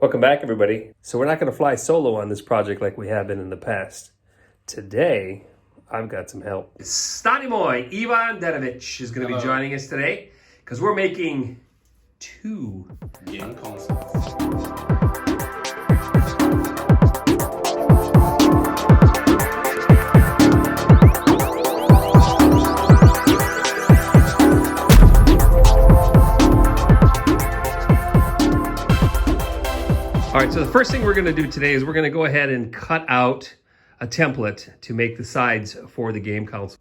Welcome back, everybody. So we're not going to fly solo on this project like we have been in the past. Today, I've got some help. Stani moj, Ivan Derovic is going to be joining us today because we're making two game consoles. All right, so the first thing we're going to do today is we're going to go ahead and cut out a template to make the sides for the game console.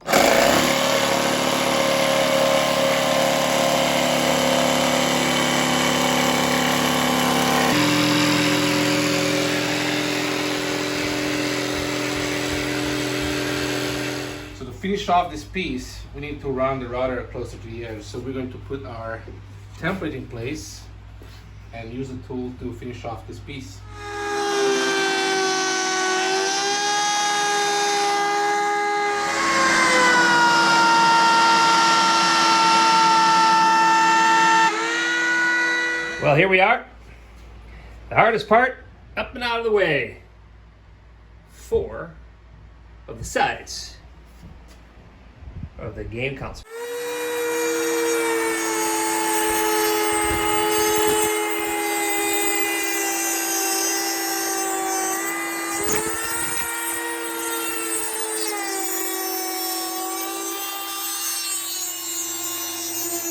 So to finish off this piece, we need to run the router closer to the edge. So we're going to put our template in place and use the tool to finish off this piece. Well, here we are. The hardest part, up and out of the way. 4 of the sides of the game console.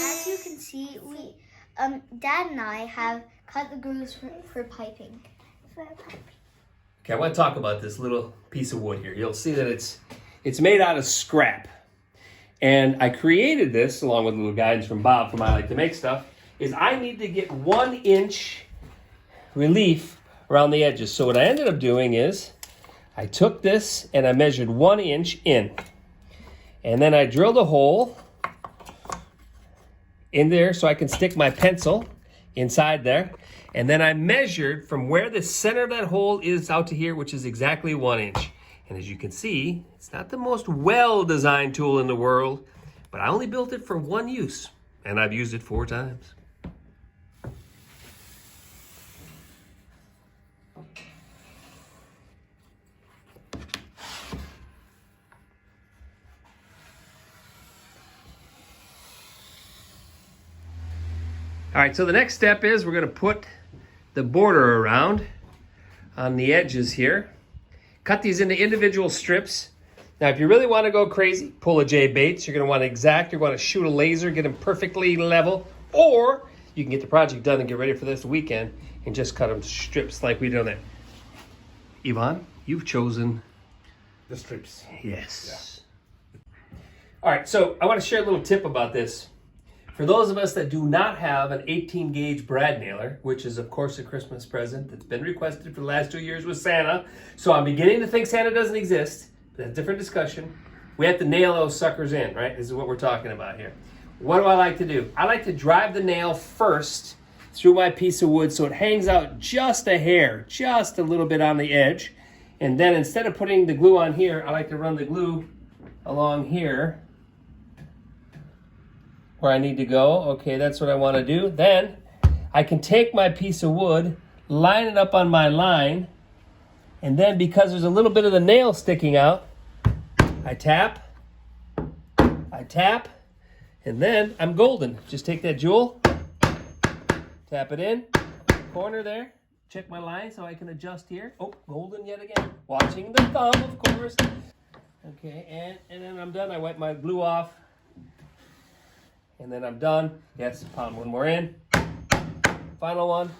As you can see, Dad and I have cut the grooves for piping. Okay, I want to talk about this little piece of wood here. You'll see that it's made out of scrap. And I created this, along with a little guidance from Bob from I Like to Make Stuff, is I need to get 1 inch relief around the edges. So what I ended up doing is I took this and I measured 1 inch in. And then I drilled a hole in there so I can stick my pencil inside there. And then I measured from where the center of that hole is out to here, which is exactly 1 inch. And as you can see, it's not the most well-designed tool in the world, but I only built it for one use, and I've used it 4 times. All right, so the next step is we're going to put the border around on the edges here. Cut these into individual strips. Now, if you really want to go crazy, pull a J Bates. You're going to want to exact. You're going to shoot a laser, get them perfectly level. Or you can get the project done and get ready for this weekend and just cut them to strips like we did on that. Ivan, you've chosen The strips. yes. Yeah. All right, so I want to share a little tip about this. For those of us that do not have an 18 gauge brad nailer, which is of course a Christmas present that's been requested for the last 2 years with Santa, so I'm beginning to think Santa doesn't exist, but that's a different discussion. We have to nail those suckers in, right? This is what we're talking about here. What do I like to do? I like to drive the nail first through my piece of wood so it hangs out just a hair, just a little bit on the edge. And then instead of putting the glue on here, I like to run the glue along here where I need to go. Okay, that's what I want to do. Then I can take my piece of wood, line it up on my line, and then because there's a little bit of the nail sticking out, I tap, and then I'm golden. Just take that jewel, tap it in, corner there, check my line so I can adjust here. Oh, golden yet again. Watching the thumb, of course. Okay, and then I'm done. I wipe my glue off. And then I'm done. Yes, pound one more in. Final one.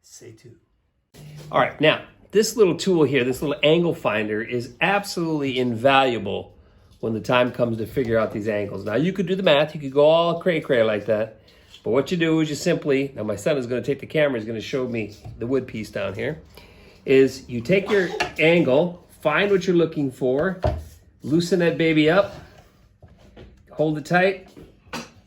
Say 2. All right, now, this little tool here, this little angle finder is absolutely invaluable when the time comes to figure out these angles. Now, you could do the math. You could go all cray-cray like that. But what you do is you simply, now my son is going to take the camera, he's going to show me the wood piece down here, is you take your angle, find what you're looking for, loosen that baby up, hold it tight,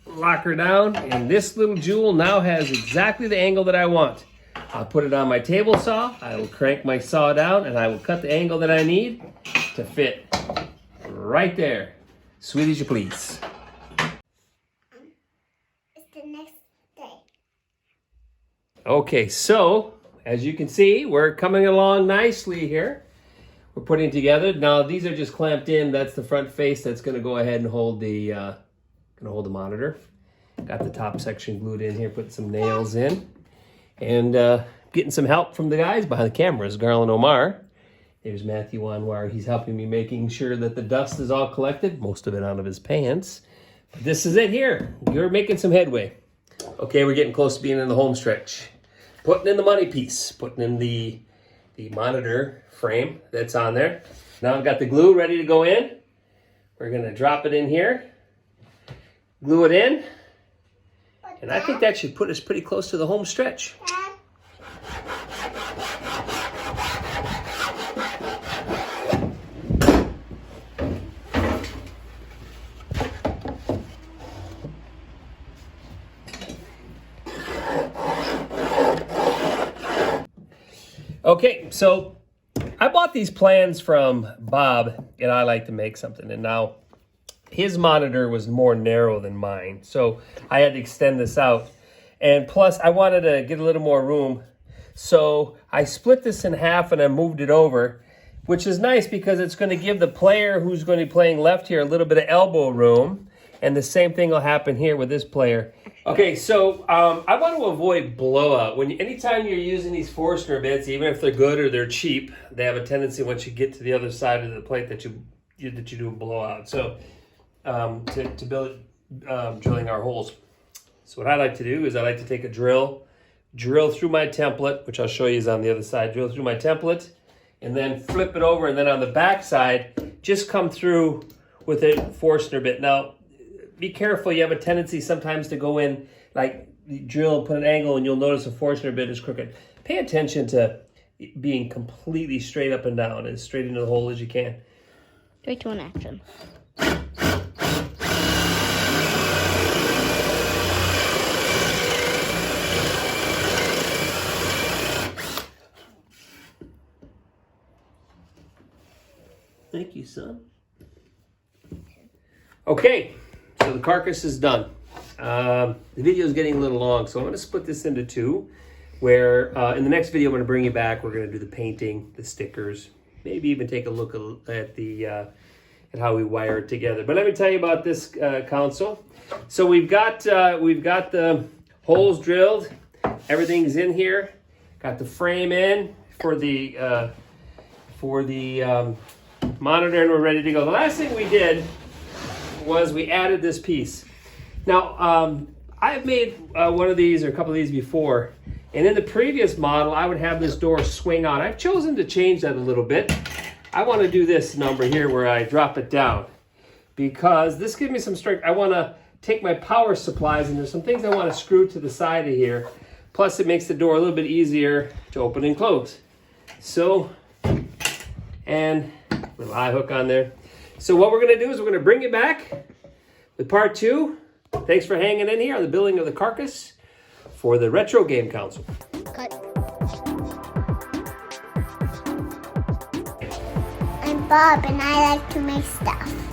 lock her down, and this little jewel now has exactly the angle that I want. I'll put it on my table saw, I will crank my saw down, and I will cut the angle that I need to fit right there. Sweet as you please. It's the next day. Okay, so as you can see, we're coming along nicely here. We're putting together. Now these are just clamped in. That's the front face. That's going to go ahead and hold the monitor. Got the top section glued in here. Putting some nails in, and getting some help from the guys behind the cameras, Garland Omar. There's Matthew Anwar. He's helping me, making sure that the dust is all collected. Most of it out of his pants. But this is it here. You're making some headway. Okay, we're getting close to being in the home stretch. Putting in the money piece. Putting in the monitor frame that's on there. Now I've got the glue ready to go in. We're going to drop it in here. Glue it in. And I think that should put us pretty close to the home stretch. Okay, so I bought these plans from Bob, and I like to make something. And now his monitor was more narrow than mine, so I had to extend this out. And plus, I wanted to get a little more room, so I split this in half and I moved it over, which is nice because it's going to give the player who's going to be playing left here a little bit of elbow room. And the same thing will happen here with this player. Okay, so I want to avoid blowout. Anytime you're using these Forstner bits, even if they're good or they're cheap, they have a tendency once you get to the other side of the plate that you do a blowout. So to build drilling our holes. So what I like to do is I like to take a drill through my template, which I'll show you is on the other side. Drill through my template, and then flip it over, and then on the back side, just come through with a Forstner bit. Now, be careful. You have a tendency sometimes to go in, like drill, put an angle, and you'll notice a Forstner bit is crooked. Pay attention to being completely straight up and down, as straight into the hole as you can. 3, 2, 1, action. Thank you, son. Okay. So the carcass is done. The video is getting a little long, so I'm going to split this into two, where in the next video I'm going to bring you back. We're going to do the painting, the stickers, maybe even take a look at at how we wire it together. But let me tell you about this console. So we've got the holes drilled. Everything's in here. Got the frame in for the monitor, and we're ready to go. The last thing we did was we added this piece. Now, I've made one of these or a couple of these before, and in the previous model, I would have this door swing out. I've chosen to change that a little bit. I want to do this number here where I drop it down, because this gives me some strength. I want to take my power supplies, and there's some things I want to screw to the side of here. Plus, it makes the door a little bit easier to open and close. So, and a little eye hook on there. So what we're going to do is we're going to bring you back with part 2. Thanks for hanging in here on the building of the carcass for the retro game console. Cut. I'm Bob, and I like to make stuff.